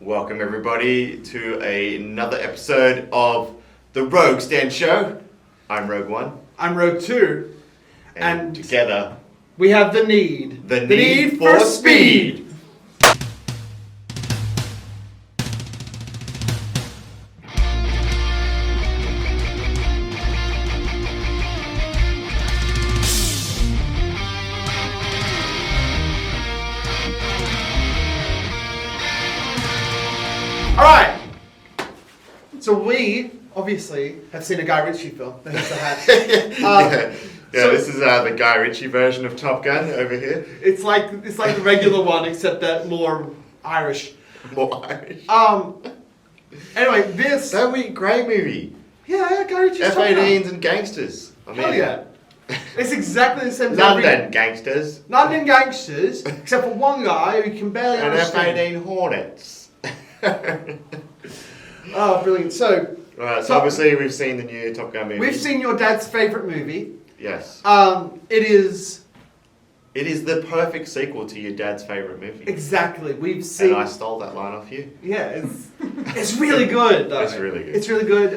Welcome everybody to another episode of the Rogue Stand Show. I'm Rogue One. I'm Rogue Two. And together we have the need. The need for speed. Alright. So we obviously have seen a Guy Ritchie film. That's the hat. So this is the Guy Ritchie version of Top Gun over here. It's like the regular one, except that more Irish. More Irish. Anyway, this. That would be a great movie. Yeah, Guy Ritchie's F-18s and gangsters. Hell yeah. It's exactly the same as London gangsters. London gangsters, except for one guy who can barely And understand. F-18 Hornets. Oh, brilliant. So obviously we've seen the new Top Gun movie. We've seen your dad's favourite movie. Yes. It is the perfect sequel to your dad's favourite movie. Exactly. We've seen. And I stole that line off you. Yeah, it's really good though. It's really good. It's really good.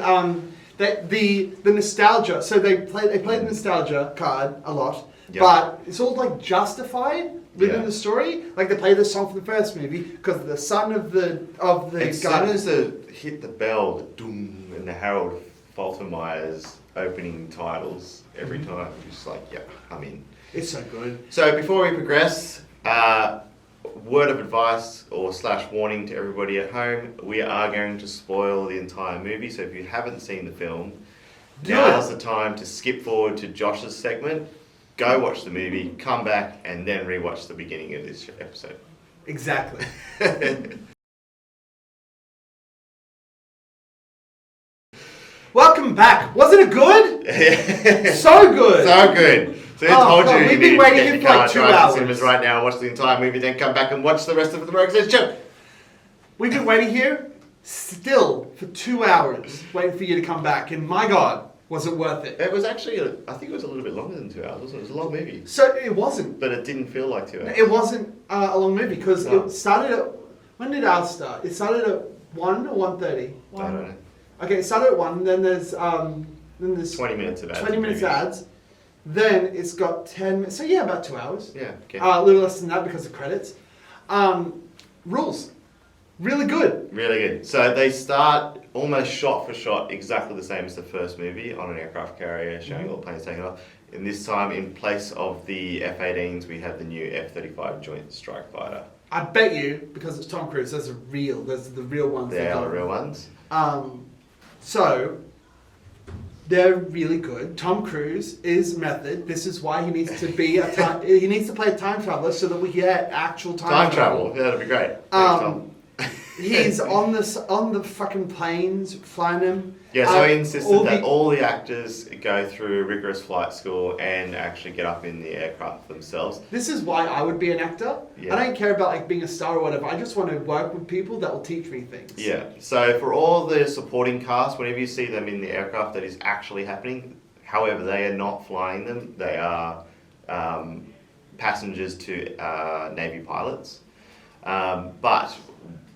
The nostalgia. So they play the nostalgia card a lot, Yep. but it's all like justified within Yeah. the story. Like they play the song from the first movie because the son of the As guy. soon as it hit the bell, the doom, and the Harold Faltermeyer's opening titles every time, just like, yeah, I'm in. It's so good. So before we progress, word of advice or / warning to everybody at home, we are going to spoil the entire movie. So if you haven't seen the film, now's the time to skip forward to Josh's segment, go watch the movie, come back, and then rewatch the beginning of this episode. Exactly. Welcome back. Wasn't it good? So good. So good. So I told you we've you been need waiting to here get for your car, like 2 drive to hours. cinemas right now, watch the entire movie, then come back and watch the rest of the Rogue Stand Show. We've been waiting here still for 2 hours, waiting for you to come back. And my God, was it worth it? It was actually, I think it was a little bit longer than 2 hours, wasn't it? It was a long movie. So it wasn't. But it didn't feel like 2 hours. It wasn't a long movie because No. it started at. When did ours start? It started at 1 or 1:30? I don't know. Okay, it started at 1, then there's 20 minutes of ads. 20 minutes ads. Then it's got 10 minutes. So yeah, about 2 hours. Yeah, okay. A little less than that because of credits. Rules. Really good. Really good. So they start almost shot for shot exactly the same as the first movie on an aircraft carrier showing all the planes taking off. In this time, in place of the F-18s, we have the new F-35 Joint Strike Fighter. I bet you, because it's Tom Cruise, those are real. Those are the real ones. They are the real ones. So, they're really good. Tom Cruise is method. This is why he needs to be he needs to play a time traveler so that we get actual Time travel. Yeah, that'd be great. Thanks, Tom. He's on the fucking planes, flying them. Yeah, so he insisted that the- all the actors go through rigorous flight school and actually get up in the aircraft themselves. This is why I would be an actor. Yeah. I don't care about like being a star or whatever. I just want to work with people that will teach me things. Yeah, so for all the supporting cast, whenever you see them in the aircraft, that is actually happening. However, they are not flying them. They are passengers to Navy pilots. But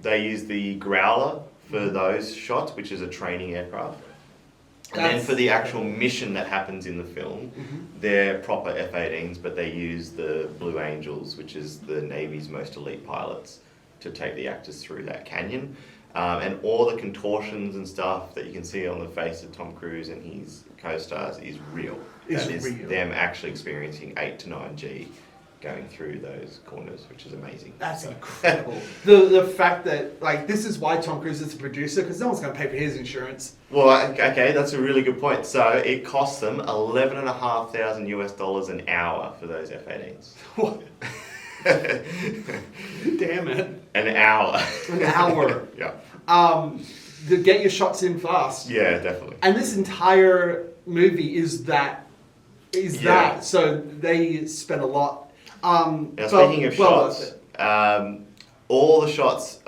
they use the Growler for those shots, which is a training aircraft. And then for the actual mission that happens in the film, they're proper F-18s, but they use the Blue Angels, which is the Navy's most elite pilots, to take the actors through that canyon. And all the contortions and stuff that you can see on the face of Tom Cruise and his co-stars is real. It's that is real. them actually experiencing 8 to 9G going through those corners, which is amazing. That's incredible. The fact that, like, this is why Tom Cruise is a producer, because no one's going to pay for his insurance. Well, okay, that's a really good point. So it costs them $11,500 US an hour for those F-18s. What? Damn it. An hour. An hour. Yeah. To get your shots in fast. Yeah, definitely. And this entire movie is that. Yeah. So they spent a lot. Now, speaking of worth shots, it. all the shots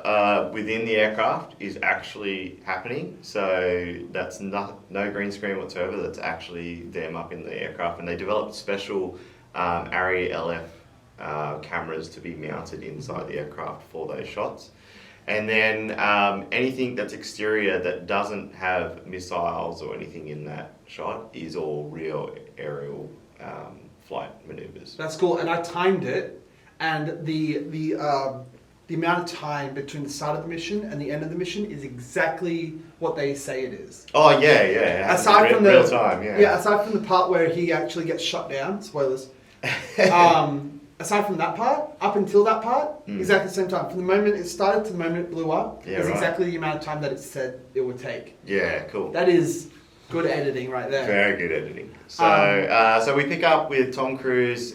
within the aircraft is actually happening. So that's no green screen whatsoever. That's actually them up in the aircraft. And they developed special ARRI LF cameras to be mounted inside the aircraft for those shots. And then anything that's exterior that doesn't have missiles or anything in that shot is all real aerial flight maneuvers. That's cool. And I timed it, and the amount of time between the start of the mission and the end of the mission is exactly what they say it is. Oh yeah. Aside from the real time, yeah. Aside from the part where he actually gets shot down, spoilers. Aside from that part, up until that part, exactly the same time. From the moment it started to the moment it blew up, is exactly the amount of time that it said it would take. Yeah, cool. That is good editing right there. Very good editing. So we pick up with Tom Cruise,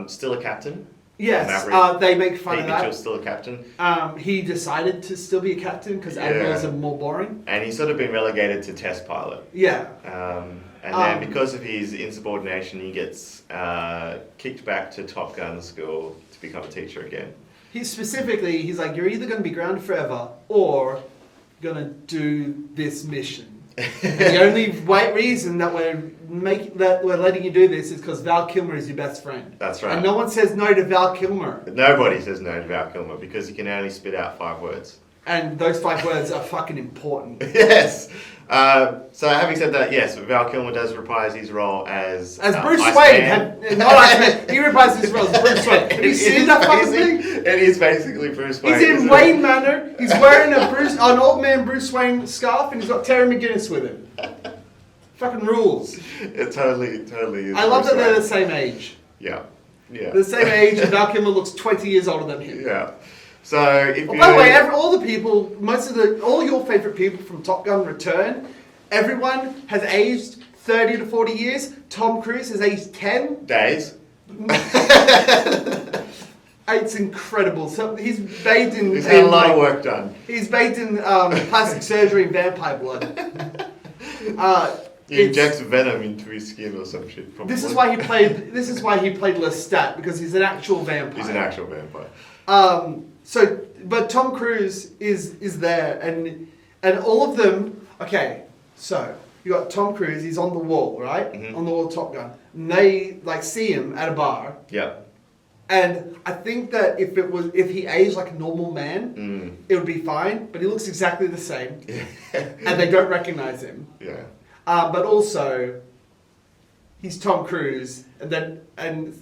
still a captain. Yes, they make fun of that. Mitchell's still a captain. He decided to still be a captain because admirals are more boring. And he's sort of been relegated to test pilot. Yeah. And then because of his insubordination, he gets kicked back to Top Gun school to become a teacher again. He's like, you're either going to be grounded forever or going to do this mission. And the only reason that we're letting you do this is because Val Kilmer is your best friend. That's right. And no one says no to Val Kilmer. Nobody says no to Val Kilmer because he can only spit out 5 words. And those 5 words are fucking important. Yes. So having said that, yes, Val Kilmer does reprise his role as Bruce Wayne. Not Iceman. He reprises his role as Bruce Wayne. Have you seen that fucking thing? It is basically Bruce Wayne. He's in Wayne Manor. He's wearing an old man Bruce Wayne scarf, and he's got Terry McGinnis with him. Fucking rules. It totally is. I love that they're the same age. Yeah. They're the same age, and Val Kilmer looks 20 years older than him. Yeah. So if by the way, all the people, all your favourite people from Top Gun Return, everyone has aged 30 to 40 years. Tom Cruise has aged 10 days. It's incredible. So he's bathed in. He's had a lot of work done. He's bathed in plastic surgery and vampire blood. He injects venom into his skin or some shit. Probably. This is why he played Lestat, because he's an actual vampire. He's an actual vampire. But Tom Cruise is there, and all of them. Okay, so you got Tom Cruise. He's on the wall, right? Mm-hmm. On the wall of Top Gun. And they see him at a bar. Yeah. And I think that if he aged like a normal man, it would be fine. But he looks exactly the same, and they don't recognize him. Yeah. But also, he's Tom Cruise, and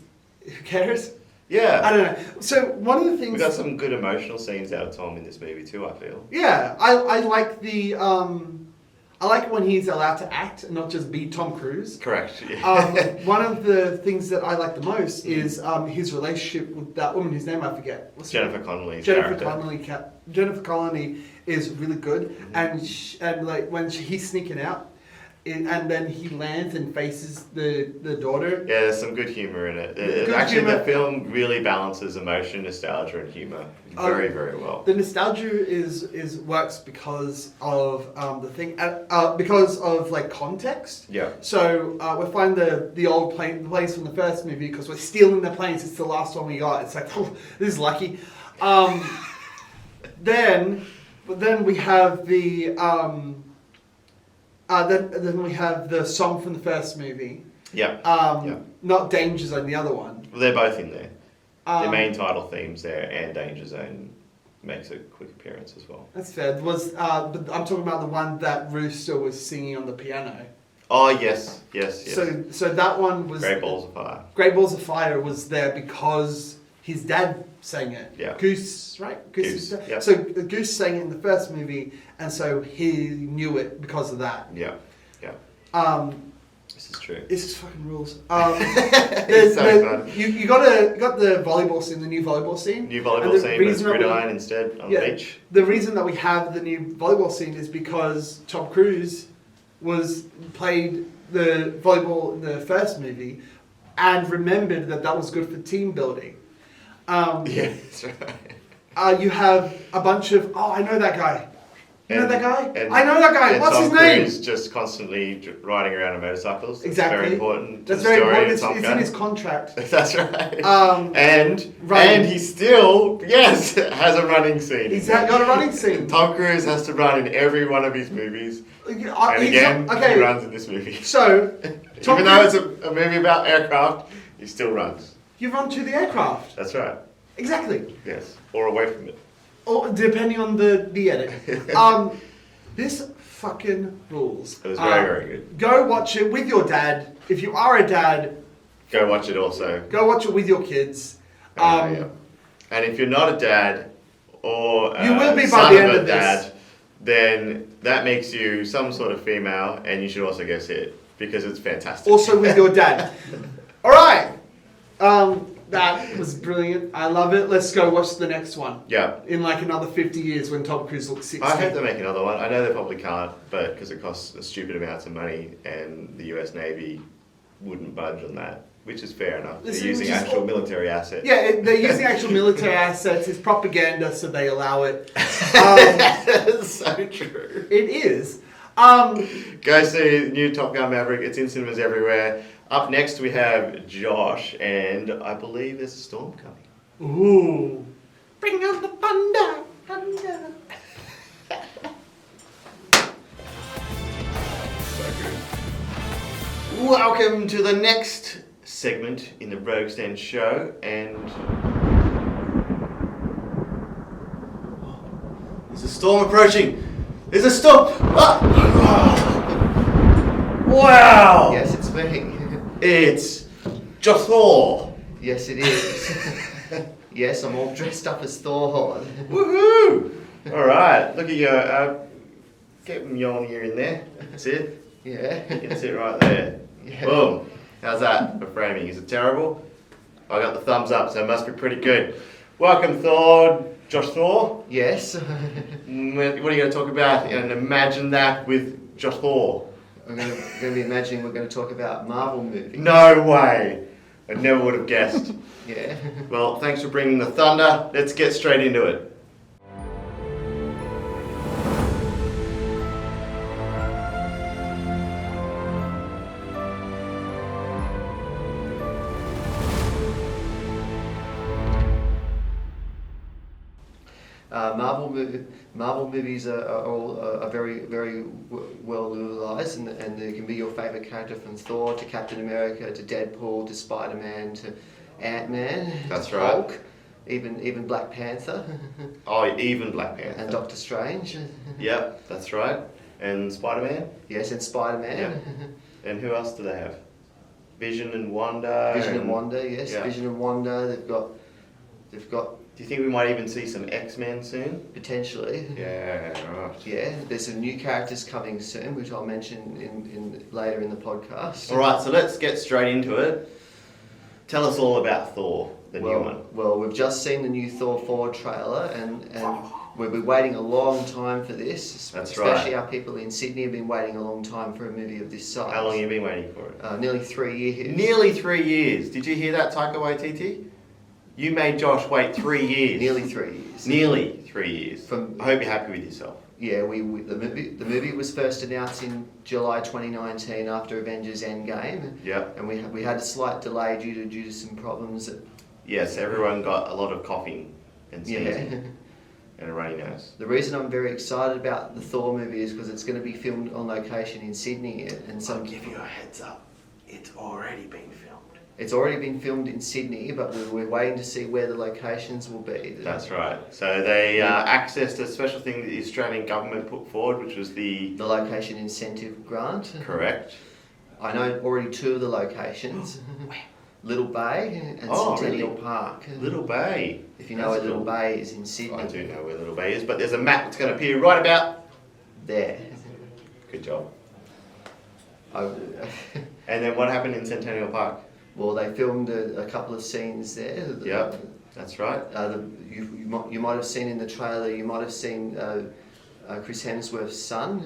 who cares? Yeah. I don't know. So one of the things... We got some good emotional scenes out of Tom in this movie too, I feel. Yeah. I like the... I like when he's allowed to act and not just be Tom Cruise. Correct. Yeah. One of the things that I like the most is his relationship with that woman whose name I forget. What's Jennifer Connelly's Jennifer character. Jennifer Connelly is really good, and like when he's sneaking out, and then he lands and faces the daughter. Yeah, there's some good humour in it. The film really balances emotion, nostalgia, and humour very, very well. The nostalgia is works because of the thing, because of like context. Yeah. So we find the old planes from the first movie because we're stealing the planes. It's the last one we got. It's like, oh, this is lucky. Then we have the. Then we have the song from the first movie. Yeah. Not Danger Zone, the other one. Well, they're both in there. The main title themes there, and Danger Zone makes a quick appearance as well. That's fair. But I'm talking about the one that Rooster was singing on the piano. Oh yes. So that one was Great Balls of Fire. Great Balls of Fire was there because his dad sang it. Yeah. Goose, right? Goose. Yep. So Goose sang it in the first movie, and so he knew it because of that. Yeah. This is true. This is fucking rules. It's so fun. You got the volleyball scene, the new volleyball scene. New volleyball scene, but it's gridiron instead on the beach. The reason that we have the new volleyball scene is because Tom Cruise played the volleyball in the first movie, and remembered that was good for team building. Yeah, that's right. You have a bunch of I know that guy. You know that guy? I know that guy. And What's Tom his name? Cruise just constantly riding around on motorcycles. That's exactly. very important. That's very important. It's in his contract. That's right. And he still has a running scene. He's got a running scene. Tom Cruise has to run in every one of his movies. And again, he runs in this movie. So, even though it's a movie about aircraft, he still runs. You run to the aircraft. That's right. Exactly. Yes, or away from it. Or depending on the edit. This fucking rules. It was very, very good. Go watch it with your dad. If you are a dad, Go watch it also. go watch it with your kids. Yeah. And if you're not a dad or You will be by son the end a of this. dad, then that makes you some sort of female, and you should also go see it because it's fantastic. Also with your dad. All right. That was brilliant. I love it. Let's go watch the next one. Yeah. In like another 50 years when Tom Cruise looks 60. I hope they make another one. I know they probably can't, but because it costs a stupid amounts of money, and the US Navy wouldn't budge on that, which is fair enough. They're using actual military assets. Yeah, they're using actual military assets. It's propaganda, so they allow it. That's so true. It is. Go see the new Top Gun Maverick. It's in cinemas everywhere. Up next we have Josh, and I believe there's a storm coming. Ooh. Bring on the thunder. Thunder. So good. Welcome to the next segment in the Rogue Stand show, and there's a storm approaching. There's a storm. Wow! Yes, it's me. It's Jothor. Yes, it is. Yes, I'm all dressed up as Thor. Woohoo! All right, look at you. Get Mjolnir in there. That's it. Yeah. You can sit right there. Yeah. Boom. How's that for framing? Is it terrible? I got the thumbs up, so it must be pretty good. Welcome, Thor. Josh Thor. Yes. What are you going to talk about? And imagine that with Josh Thor. I'm going to be imagining we're going to talk about Marvel movies. No way. I never would have guessed. Yeah. Well, thanks for bringing the thunder. Let's get straight into it. Marvel movies are all very, very well utilized, and they can be your favorite character from Thor to Captain America to Deadpool to Spider-Man to Ant-Man. That's to right. Hulk, even Black Panther. Oh, even Black Panther. And Doctor Strange. Yep, that's right. And Spider-Man. Yes, and Spider-Man. And who else do they have? Vision and Wanda. Vision and Wanda, yes. Yeah. Vision and Wanda. They've got Do you think we might even see some X-Men soon? potentially. Yeah, right. Yeah, there's some new characters coming soon, which I'll mention in later in the podcast. All right, so let's get straight into it. Tell us all about Thor, the new one. Well, we've just seen the new Thor 4 trailer, and we've been waiting a long time for this. That's Especially right. our people in Sydney have been waiting a long time for a movie of this size. How long have you been waiting for it? Nearly 3 years. Nearly 3 years. Did you hear that, Taika Waititi? You made Josh wait 3 years. Nearly 3 years. Nearly 3 years. From- I hope you're happy with yourself. Yeah, the movie was first announced in July 2019 after Avengers Endgame. Yep. And we had a slight delay due to some problems. Yes, everyone got a lot of coughing and sneezing Yeah. and a runny nose. The reason I'm very excited about the Thor movie is because it's going to be filmed on location in Sydney, and I'll give you a heads up. It's already been filmed. it's already been filmed in Sydney, but we're waiting to see where the locations will be. That's right. So they accessed a special thing that the Australian government put forward, which was the... The location incentive grant. Correct. I know already 2 of the locations. Little Bay and Oh, Centennial really? Park. Little Bay. If you know where Little Bay is in Sydney. I do know where Little Bay is, but there's a map that's going to appear right about... There. Good job. I, And then what happened in Centennial Park? well, they filmed a couple of scenes there. Yep, that's right. You might have seen in the trailer. You might have seen Chris Hemsworth's son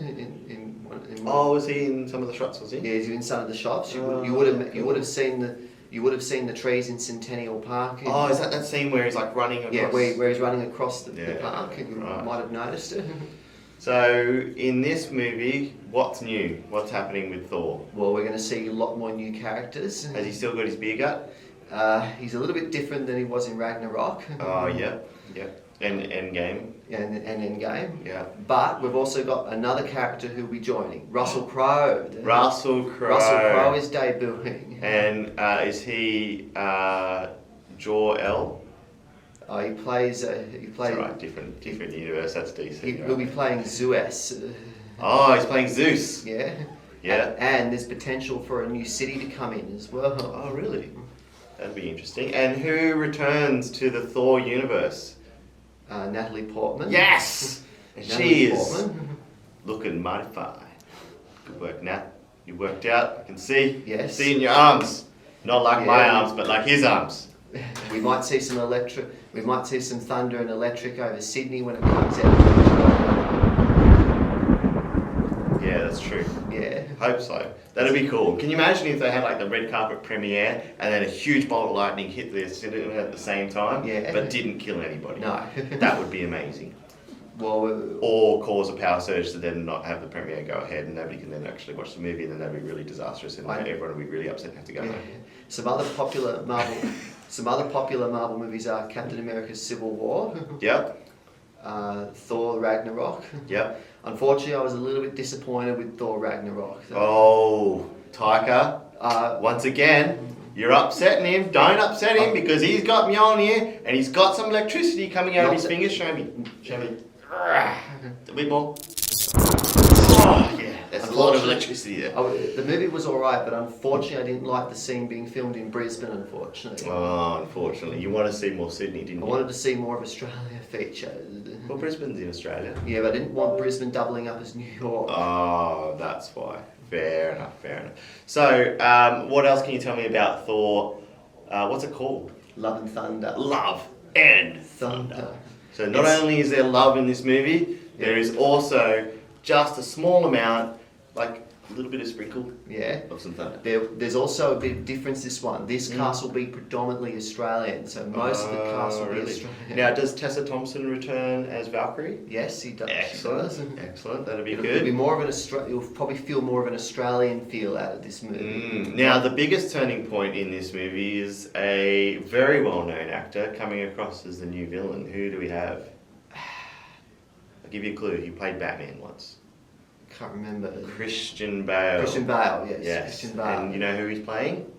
in one. Oh, was he in some of the shots, was he? Yeah, he's in some of the shots. You cool. would have seen the trees in Centennial Park. Oh, is that scene where he's like running across? Yeah, where he's running across the park. You right. might have noticed it. So, in this movie, what's new? What's happening with Thor? Well, we're going to see a lot more new characters. Has he still got his beer gut? He's a little bit different than he was in Ragnarok. Oh, yeah. And Endgame. And Endgame. Yeah. But we've also got another character who'll be joining, Russell Crowe. Russell Crowe. Russell Crowe is debuting. And is he Jor-El? He plays. He That's plays. alright, different universe. That's DC. He'll be playing Zeus. Oh, he's playing Zeus. Yeah. Yeah. And there's potential for a new city to come in as well. Oh, really? That'd be interesting. And who returns to the Thor universe? Natalie Portman. Yes! And Natalie she is Portman. looking mighty fine. Good work, Nat. You worked out. I can see. Yes. See in your arms. Not like my Yeah. arms, but like his arms. We might see some electric. We might see some thunder and electric over Sydney when it comes out. Yeah, that's true. Yeah. Hope so. That'd be cool. Can you imagine if they had like the red carpet premiere and then a huge bolt of lightning hit the cinema at the same time, Yeah. but didn't kill anybody? No. That would be amazing. Well. Or cause a power surge to then not have the premiere go ahead and nobody can then actually watch the movie, and then that'd be really disastrous and everyone would be really upset and have to go Yeah. home. Some other popular Marvel movies are Captain America's Civil War, Yep, Thor Ragnarok. yep. Unfortunately, I was a little bit disappointed with Thor Ragnarok. Oh, Taika, Uh, once again, you're upsetting him. Don't upset him because he's got Mjolnir and he's got some electricity coming out of his fingers. Show me. Show me. A bit more. Oh, yeah. There's a lot of electricity there. The movie was alright, but unfortunately I didn't like the scene being filmed in Brisbane, unfortunately. Oh, unfortunately. You want to see more Sydney, didn't I you? wanted to see more of Australia featured. Well, Brisbane's in Australia. Yeah, but I didn't want Brisbane doubling up as New York. Oh, that's why. Fair enough, fair enough. So, what else can you tell me about Thor? What's it called? Love and Thunder. Love and Thunder. So not only is there love in this movie, there is also just a small amount, like a little bit of sprinkle Yeah. of some thunder. There's also a bit of difference this one. This cast will be predominantly Australian, so most of the cast will be Australian. Now, does Tessa Thompson return as Valkyrie? Yes, he does. Excellent, She does. excellent. That'd be It'll be good. more of an You'll probably feel more of an Australian feel out of this movie. Now, the biggest turning point in this movie is a very well-known actor coming across as the new villain. Who do we have? I'll give you a clue. He played Batman once. Can't remember. Christian Bale. Christian Bale, yes. Yes. Christian Bale. And you know who he's playing?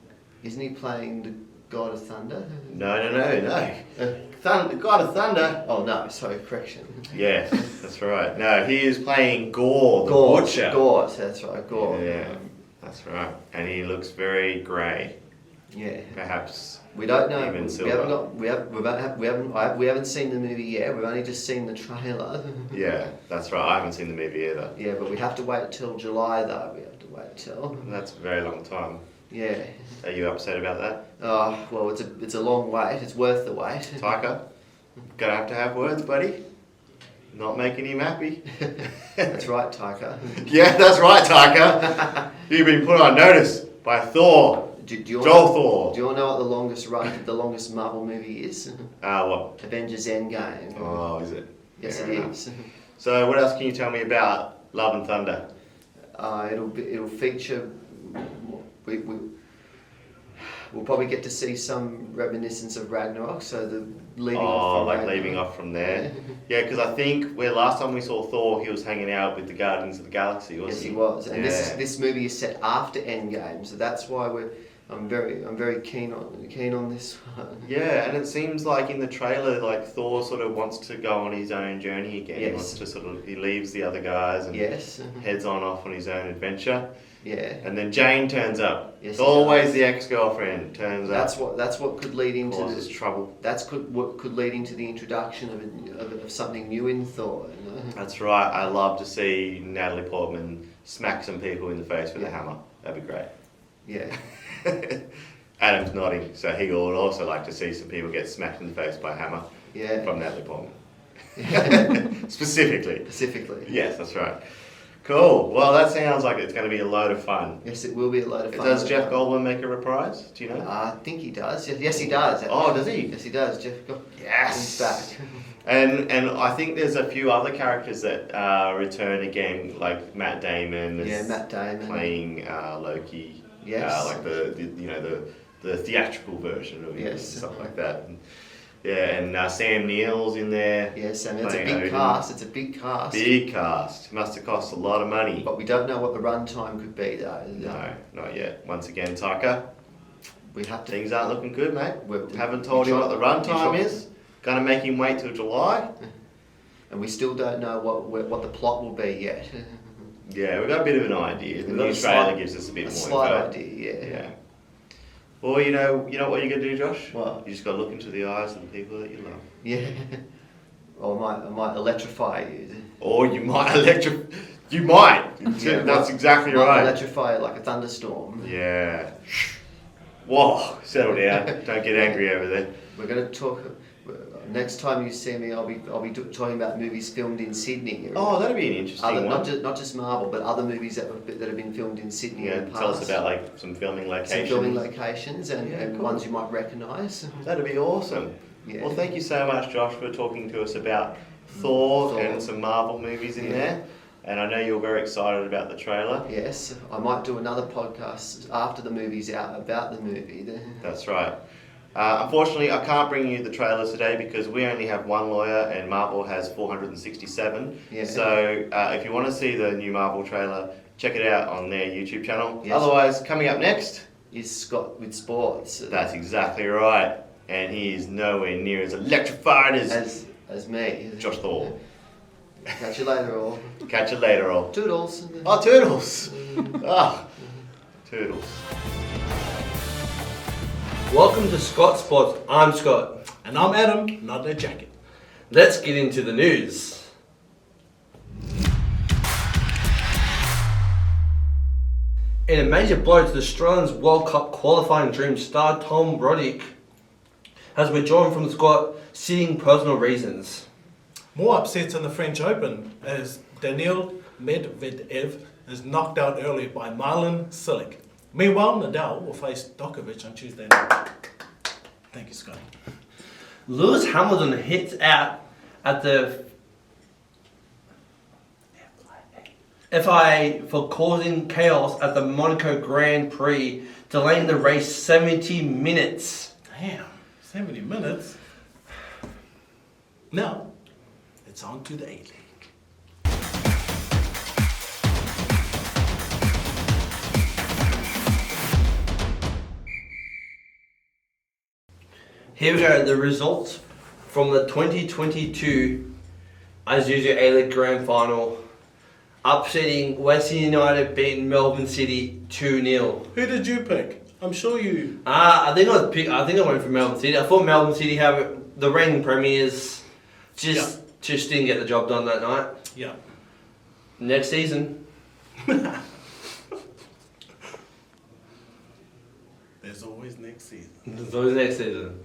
Isn't he playing the God of Thunder? No. Thunder, God of Thunder. Oh no, sorry, correction. Yes, that's right. No, he is playing Gore, the Butcher. Gore, that's right, Gore. Yeah, that's right. And he looks very grey. Yeah. Perhaps We don't know. even We silver. we haven't seen the movie yet. We've only just seen the trailer. Yeah, that's right. I haven't seen the movie either. Yeah, but we have to wait till July though. We have to wait till. That's a very long time. Yeah. Are you upset about that? Oh well, it's a long wait. It's worth the wait. Taika, gonna have words, buddy. Not making him happy. That's right, Taika. Yeah, that's right, Taika. You've been put on notice by Thor. Do you all Jothor. Do you all know what the longest Marvel movie is? What? Avengers Endgame. Oh, is it? Yes, Fair it enough. is. So, what else can you tell me about Love and Thunder? It'll feature. We'll probably get to see some reminiscence of Ragnarok. So the leaving off from Ragnarok. Leaving off from there. Yeah, because I think last time we saw Thor, he was hanging out with the Guardians of the Galaxy, wasn't Yes, he? he was. And Yeah. this movie is set after Endgame, so that's why I'm very keen on this one. Yeah, and it seems like in the trailer, like Thor sort of wants to go on his own journey again. Yes. He wants to he leaves the other guys and Yes. heads off on his own adventure. Yeah. And then Jane turns up. Yes, It's he always does. the ex-girlfriend turns up. That's what could lead into Causes trouble. what could lead into the introduction of something new in Thor. You know? That's right. I love to see Natalie Portman smack some people in the face with a hammer. That'd be great. Yeah. Adam's nodding, so he would also like to see some people get smacked in the face by a hammer Yeah. from Natalie Portman. Specifically. Specifically. Yes, that's right. Cool. Well, that sounds like it's going to be a load of fun. Yes, it will be a load of fun. Does Jeff Goldblum make a reprise? Do you know? I think he does. Yes, he does. Oh, does he? Yes, he does. Jeff Goldblum. Yes. He's back. And I think there's a few other characters that return again, like Matt Damon is Yeah, Matt Damon. playing Loki. Yes. Like the theatrical version of it and Yes. stuff like that. And Sam Neill's in there. Yes, and it's a playing big Odin. cast. It's a big cast. Big cast. Must have cost a lot of money. But we don't know what the runtime could be though. No, not yet. Once again, Taika, We have to. things aren't looking good, mate. We- Haven't told you what the runtime is. Gonna make him wait till July. And we still don't know what the plot will be yet. Yeah, we've got a bit of an idea. The new trailer gives us a bit more slight info. idea, yeah. Well, you know what you're gonna do, Josh? What? You just gotta look into the eyes of the people that you love. Yeah. Or I might electrify you. Or you might You might. Yeah, That's exactly might right. electrify it like a thunderstorm. Yeah. Whoa, settle down. Don't get angry over there. We're going to talk. Next time you see me, I'll be talking about movies filmed in Sydney. Oh, that'd be an interesting one. Not just Marvel, but other movies that have been filmed in Sydney. Yeah, in the past. tell us about like some filming locations. Some filming locations and cool. ones you might recognise. That'd be awesome. Yeah. Well, thank you so much, Josh, for talking to us about Thor and some Marvel movies in there. And I know you're very excited about the trailer. Yes, I might do another podcast after the movie's out about the movie. That's right. Unfortunately, I can't bring you the trailer today because we only have one lawyer and Marvel has 467. Yeah. So if you want to see the new Marvel trailer, check it out on their YouTube channel. Yes. Otherwise, coming up next is Scott with sports. That's exactly right. And he is nowhere near as electrified as me. Josh Thor. Catch you later, all. Catch you later, all. Toodles. Oh, Toodles. Oh, Toodles. Welcome to Scott Sports. I'm Scott. And I'm Adam, not their jacket. Let's get into the news. In a major blow to the Australians World Cup qualifying dream, star Tom Roddick has withdrawn from the squad, citing personal reasons. More upsets in the French Open as Daniil Medvedev is knocked out early by Marlon Cilic. Meanwhile, Nadal will face Djokovic on Tuesday night. Thank you, Scotty. Lewis Hamilton hits out at the FIA for causing chaos at the Monaco Grand Prix, delaying the race 70 minutes. Damn, 70 minutes. Now, it's on to the A-League. Here we go, the results from the 2022 Isuzu A-League Grand Final. Upsetting Western United beating Melbourne City 2-0. Who did you pick? I'm sure you... I think I went for Melbourne City. I thought Melbourne City have the reigning premiers just didn't get the job done that night. Yeah. Next season. There's always next season. There's always next season.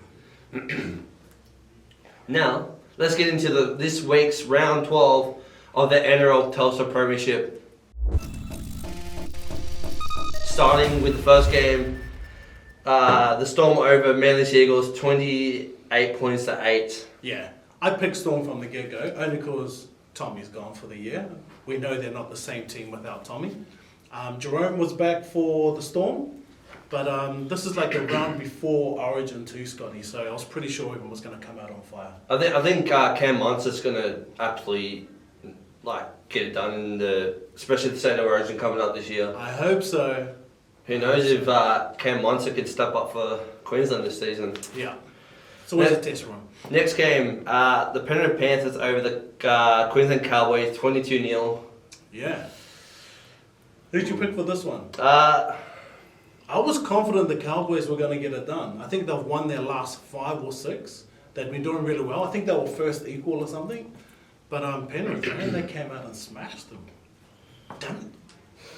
Now, let's get into this week's round 12 of the NRL Telstra Premiership. Starting with the first game, the Storm over Manly Seagulls 28 points to 8. Yeah. I picked Storm from the get-go, only because Tommy's gone for the year. We know they're not the same team without Tommy. Jerome was back for the Storm, but this is like the round before Origin 2, Scotty, so I was pretty sure everyone was going to come out on fire. I think Cam Munster's going to absolutely get it done, especially the State of Origin coming up this year. I hope so. Who knows if Cam Munster could step up for Queensland this season. Yeah. It's always a test run. Next game, the Penrith Panthers over the Queensland Cowboys 22-0. Yeah. Who'd you pick for this one? I was confident the Cowboys were going to get it done. I think they've won their last 5 or 6. They've been doing really well. I think they were first equal or something. But Penrith, man, they came out and smashed them. Damn it.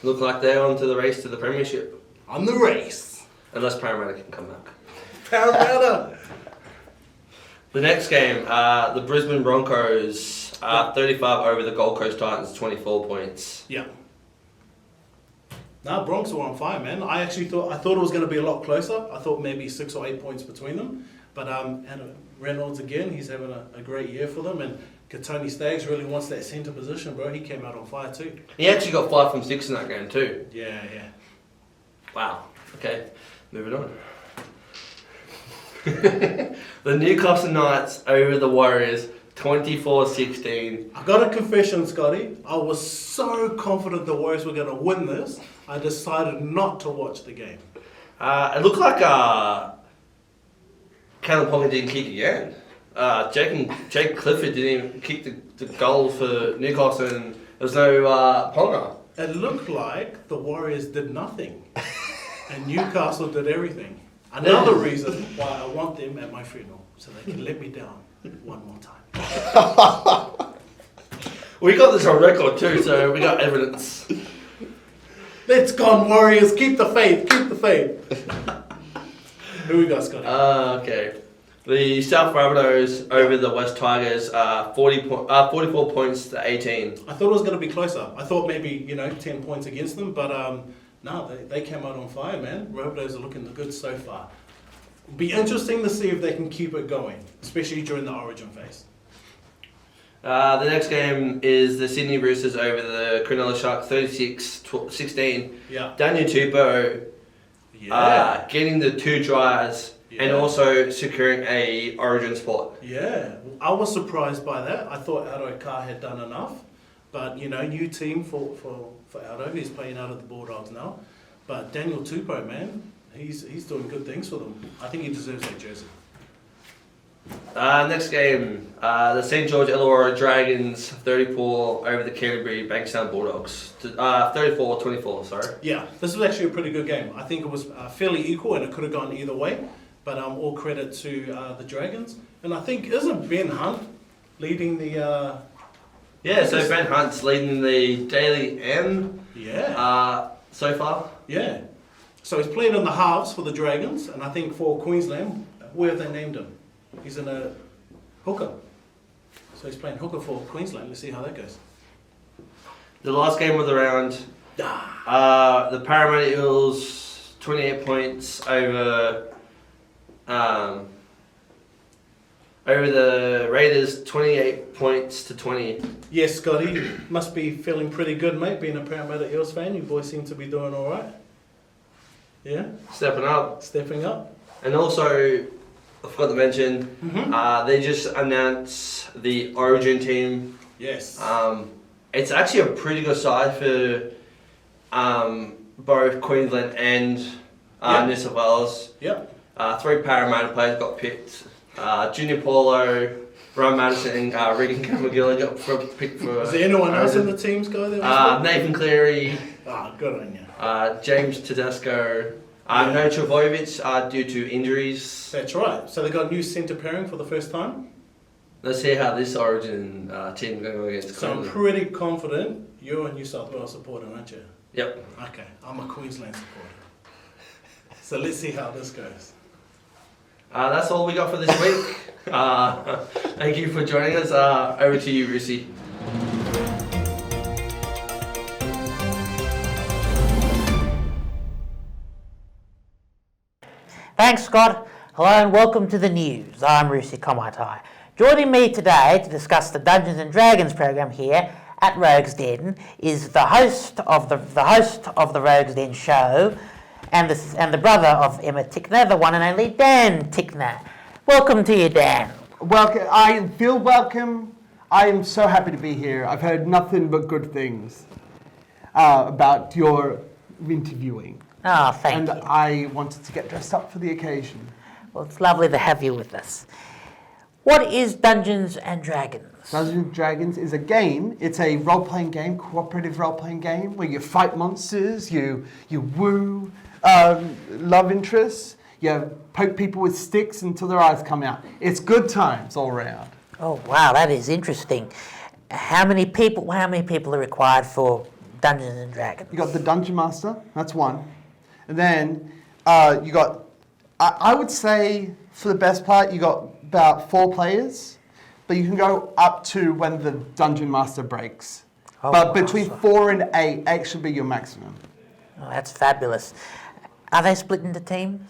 Look like they're on to the race to the Premiership. On the race. Unless Parramatta can come back. Parramatta. The next game, the Brisbane Broncos 35 over the Gold Coast Titans 24 points. Yeah. Now Bronx were on fire, man. I thought it was going to be a lot closer. I thought maybe 6 or 8 points between them. But and Reynolds again, he's having a great year for them. And Tony Staggs really wants that centre position, bro. He came out on fire too. He actually got 5 from 6 in that game too. Yeah. Wow. Okay, moving on. The Newcastle Knights over the Warriors 24-16. I got a confession, Scotty. I was so confident the Warriors were going to win this, I decided not to watch the game. It looked like Callum Ponga didn't kick again. Jake Clifford didn't even kick the goal for Newcastle, and there was no Ponga. It looked like the Warriors did nothing, and Newcastle did everything. Another reason why I want them at my funeral, so they can let me down one more time. We got this on record too, so we got evidence. Let's go, Warriors! Keep the faith! Keep the faith! Who we got, Scotty? Okay. The South Rabbitohs over the West Tigers, 44 points to 18. I thought it was going to be closer. I thought maybe, 10 points against them, but no, they came out on fire, man. Rabbitohs are looking good so far. It'll be interesting to see if they can keep it going, especially during the Origin phase. The next game is the Sydney Roosters over the Cronulla Sharks, 36-16. Yeah. Daniel Tupou getting the 2 tries and also securing a Origin spot. Yeah, I was surprised by that. I thought Aldo Carr had done enough, but new team for Aldo. He's playing out of the Bulldogs now. But Daniel Tupou, man, he's doing good things for them. I think he deserves that jersey. Next game, the St. George Illawarra Dragons 34 over the Canterbury Bankstown Bulldogs. 34-24, sorry. Yeah, this was actually a pretty good game. I think it was fairly equal and it could have gone either way. But all credit to the Dragons. And I think, isn't Ben Hunt leading the... so Ben Hunt's leading the Daily M so far. Yeah. So he's playing in the halves for the Dragons. And I think for Queensland, where have they named him? He's in a hooker. So he's playing hooker for Queensland. Let's see how that goes. The last game of the round, the Parramatta Eels 28 points over the Raiders, 28 points to 20. Yes, Scotty, must be feeling pretty good, mate, being a Parramatta Eels fan. You boys seem to be doing all right. Yeah? Stepping up. Stepping up. And also, I forgot to mention, they just announced the Origin team. Yes. It's actually a pretty good side for both Queensland and New South Wales. Yep. 3 Parramatta players got picked. Junior Paulo, Ryan Madison, and Regan Camagilla got picked for... Is there anyone else in the teams go there? Nathan Cleary. Good on you. James Tedesco. No Travojevic due to injuries. That's right. So they got a new centre pairing for the first time. Let's see how this Origin team is going to go against So I'm pretty confident you're a New South Wales supporter, aren't you? Yep. Okay, I'm a Queensland supporter. So let's see how this goes. That's all we got for this week. Thank you for joining us. Over to you, Rusi. Thanks, Scott. Hello and welcome to the news. I'm Rusi Komaitai. Joining me today to discuss the Dungeons and Dragons program here at Rogue's Den is the host of the Rogue's Den show, and the brother of Emma Tickner, the one and only Dan Tickner. Welcome to you, Dan. Welcome. I feel welcome. I am so happy to be here. I've heard nothing but good things about your interviewing. Oh, thank you. And I wanted to get dressed up for the occasion. Well, it's lovely to have you with us. What is Dungeons and Dragons? Dungeons and Dragons is a game. It's a role-playing game, cooperative role-playing game, where you fight monsters, you woo love interests, you poke people with sticks until their eyes come out. It's good times all around. Oh, wow, that is interesting. How many people are required for Dungeons and Dragons? You got the Dungeon Master, that's one. And then you got, I would say, for the best part, you got about 4 players, but you can go up to when the Dungeon Master breaks. Oh, but between 4 and 8 should be your maximum. Oh, that's fabulous. Are they split into teams?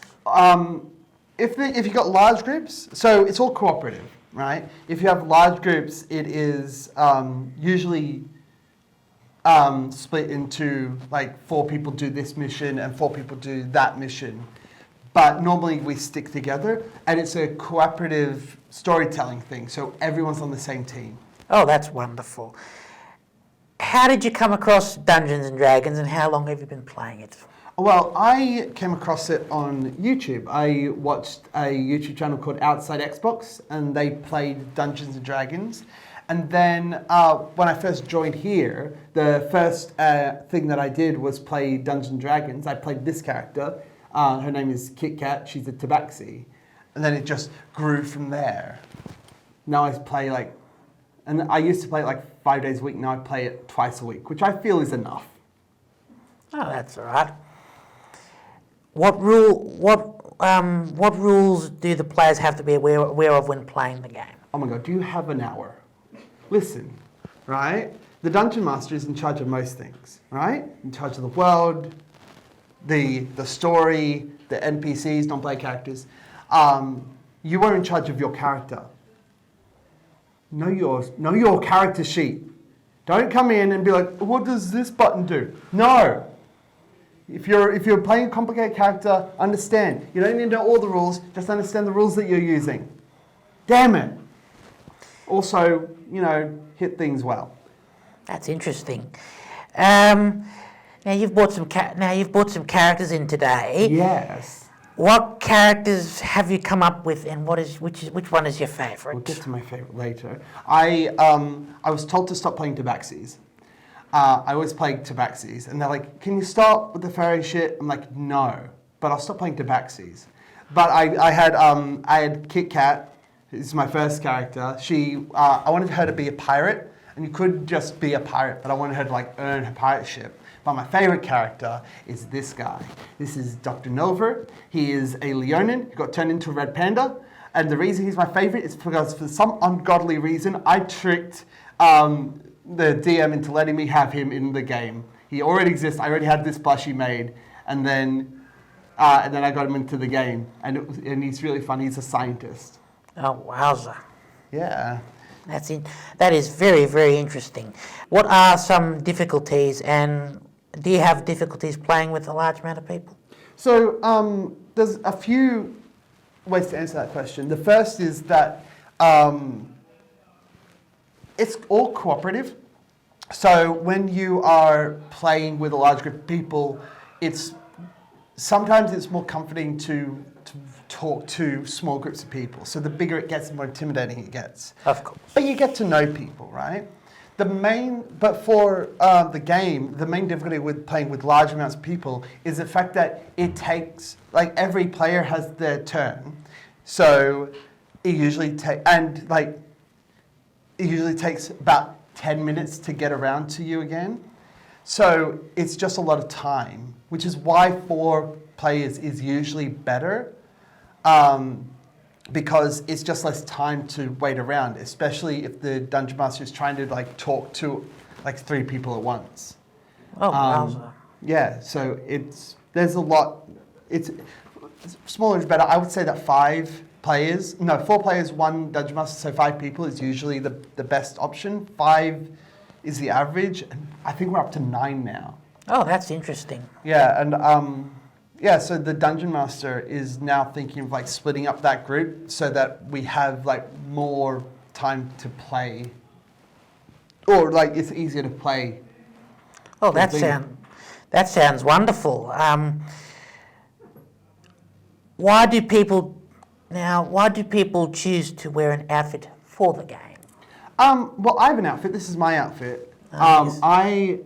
If you got large groups, so it's all cooperative, right? If you have large groups, it is usually split into like 4 people do this mission and 4 people do that mission. But normally we stick together, and it's a cooperative storytelling thing, so everyone's on the same team. Oh, that's wonderful. How did you come across Dungeons and Dragons, and how long have you been playing it? Well, I came across it on YouTube. I watched a YouTube channel called Outside Xbox, and they played Dungeons and Dragons. And then when I first joined here, the first thing that I did was play Dungeons and Dragons. I played this character. Her name is Kit Kat. She's a tabaxi. And then it just grew from there. Now I play and I used to play it 5 days a week. Now I play it twice a week, which I feel is enough. Oh, that's all right. What rules do the players have to be aware of when playing the game? Oh my God, do you have an hour? Listen, right? The Dungeon Master is in charge of most things, right? In charge of the world, the story, the NPCs, non-player characters. You are in charge of your character. Know your character sheet. Don't come in and be like, what does this button do? No. If you're playing a complicated character, understand. You don't need to know all the rules, just understand the rules that you're using. Damn it. Also, hit things well. That's interesting. Now you've brought some characters in today. Yes. What characters have you come up with, and which one is your favourite? We'll get to my favourite later. I was told to stop playing tabaxis. I always play tabaxis, and they're like, "Can you stop with the fairy shit?" I'm like, "No," but I'll stop playing tabaxis. But I had Kit Kat. This is my first character. I wanted her to be a pirate, and you could just be a pirate, but I wanted her to earn her pirate ship. But my favorite character is this guy. This is Dr. Nilver. He is a Leonin who got turned into a red panda. And the reason he's my favorite is because for some ungodly reason, I tricked the DM into letting me have him in the game. He already exists. I already had this plushie made. And then I got him into the game. And he's really fun. He's a scientist. Oh, wowza. Yeah. That is very, very interesting. What are some difficulties, and do you have difficulties playing with a large amount of people? So there's a few ways to answer that question. The first is that it's all cooperative. So when you are playing with a large group of people, sometimes it's more comforting to talk to small groups of people. So the bigger it gets, the more intimidating it gets. Of course. But you get to know people, right? But for the game, the main difficulty with playing with large amounts of people is the fact that it takes, every player has their turn. So it usually takes about 10 minutes to get around to you again. So it's just a lot of time, which is why 4 players is usually better. Because it's just less time to wait around, especially if the Dungeon Master is trying to talk to 3 people at once. Oh, wowza. Yeah, so there's a lot. It's smaller is better. I would say that 4 players, 1 Dungeon Master, so 5 people is usually the best option. 5 is the average, and I think we're up to 9 now. Oh, that's interesting. Yeah, and so the Dungeon Master is now thinking of splitting up that group so that we have more time to play, or it's easier to play. Oh, that sounds wonderful. Why do people choose to wear an outfit for the game? Well, I have an outfit. This is my outfit. Nice. I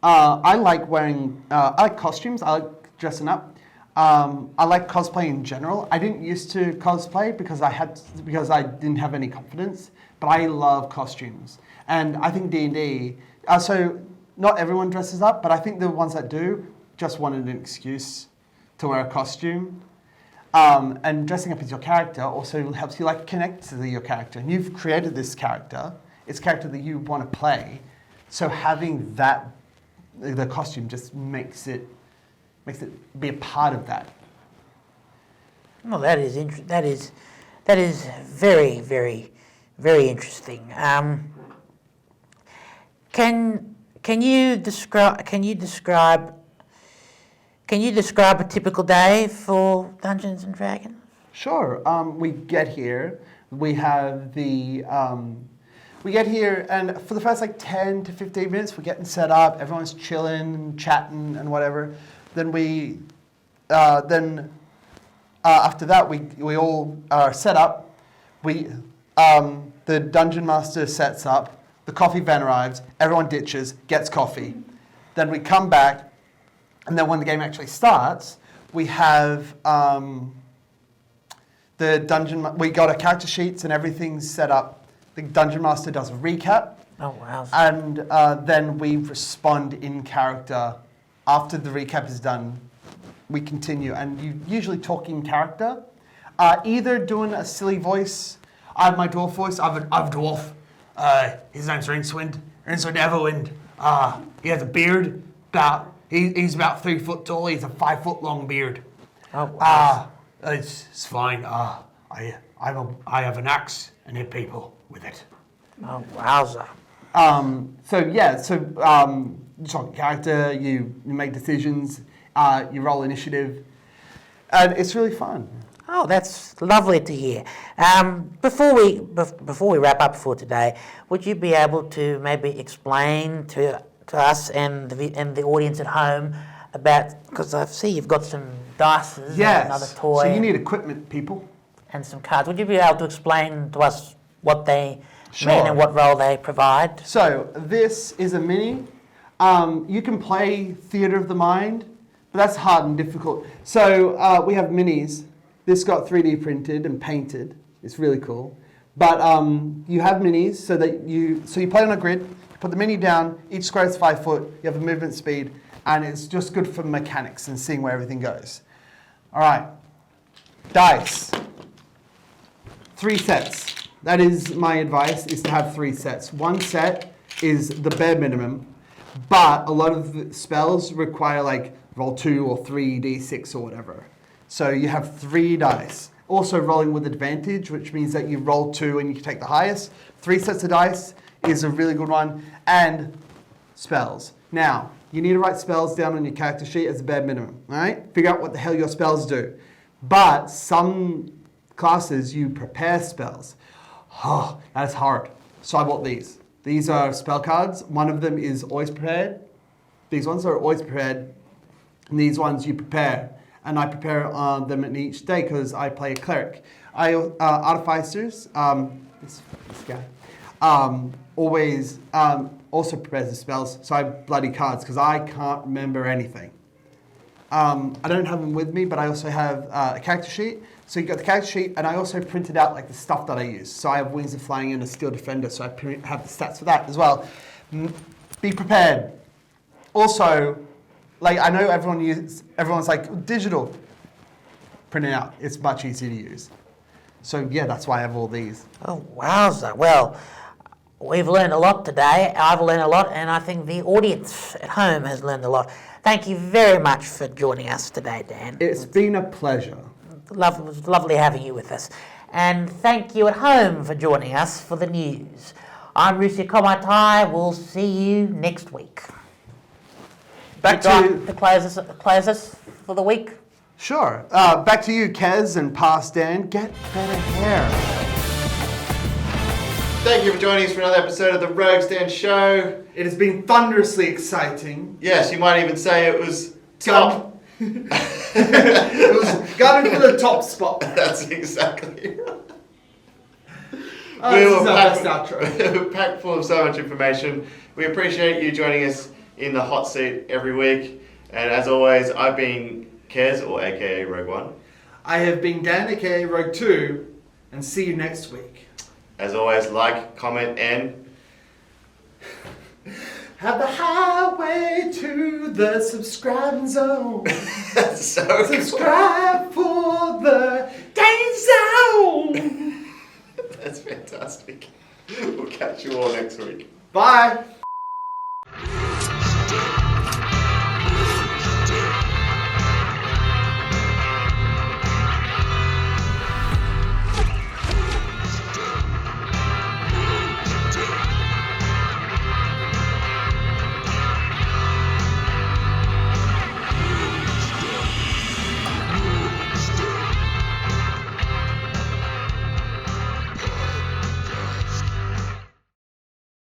like wearing. I like costumes. I like dressing up. I like cosplay in general. I didn't used to cosplay because I didn't have any confidence. But I love costumes, and I think D&D. So not everyone dresses up, but I think the ones that do just wanted an excuse to wear a costume. And dressing up as your character also helps you connect to your character. And you've created this character. It's a character that you want to play. So having the costume just makes it be a part of that. Well, that is very, very, very interesting. Can you describe a typical day for Dungeons and Dragons? Sure. We get here. We have we get here, and for the first 10 to 15 minutes, we're getting set up. Everyone's chilling, chatting, and whatever. Then after that, we all are set up. The dungeon master sets up. The coffee van arrives. Everyone ditches, gets coffee. Then we come back, and then when the game actually starts, we have the dungeon. We got our character sheets and everything's set up. The dungeon master does a recap. Oh wow! And then we respond in character. After the recap is done, we continue, and you usually talk in character, either doing a silly voice. I have my dwarf voice. I have a dwarf. His name's Rincewind. Rincewind Everwind. He has a beard. He's about 3 foot tall. He's a 5 foot long beard. Oh wow! It's fine. I have an axe and hit people with it. Oh wowza! You talk character, you make decisions, you roll initiative, and it's really fun. Oh, that's lovely to hear. Before we wrap up for today, would you be able to maybe explain to us and the audience at home about, because I see you've got some dice and another toy. So you need equipment, people. And some cards. Would you be able to explain to us what they Sure. mean and what role they provide? So this is a mini. You can play Theatre of the Mind, but that's hard and difficult. So we have minis. This got 3D printed and painted. It's really cool. But you have minis so you play on a grid. You put the mini down. Each square is 5 foot. You have a movement speed, and it's just good for mechanics and seeing where everything goes. All right, dice. 3 sets. That is my advice, is to have 3 sets. 1 set is the bare minimum, but a lot of the spells require like roll 2 or 3d6 or whatever. So you have 3 dice. Also rolling with advantage, which means that you roll 2 and you can take the highest. 3 sets of dice is a really good one. And spells. Now, you need to write spells down on your character sheet as a bare minimum, all right? Figure out what the hell your spells do. But some classes, you prepare spells. Oh, that's hard. So I bought these. These are spell cards. One of them is always prepared. These ones are always prepared. And these ones you prepare. And I prepare them in each day because I play a cleric. Artificers, this guy, always also prepares the spells. So I have bloody cards because I can't remember anything. I don't have them with me, but I also have a character sheet. So you got the character sheet, and I also printed out like the stuff that I use. So I have Wings of Flying and a Steel Defender, so I have the stats for that as well. Be prepared. Also, like I know everyone's like digital. Print it out. It's much easier to use. So yeah, that's why I have all these. Oh wowza! Well, we've learned a lot today. I've learned a lot, and I think the audience at home has learned a lot. Thank you very much for joining us today, Dan. It's been a pleasure. It was lovely having you with us. And thank you at home for joining us for the news. I'm Rusi Komatai. We'll see you next week. Back to close us for the week. Sure. Back to you, Kez and past Dan. Get better hair. Thank you for joining us for another episode of the Rogues Den Show. It has been thunderously exciting. Yes, you might even say it was top. It was gunning for the top spot. That's exactly right. We were packed full of so much information. We appreciate you joining us in the hot seat every week. And as always, I've been Kez, or aka Rogue One. I have been Dan, aka Rogue 2, and see you next week. As always, like, comment, and have the highway to the subscribing zone. That's so subscribe for the danger zone. That's fantastic. We'll catch you all next week. Bye.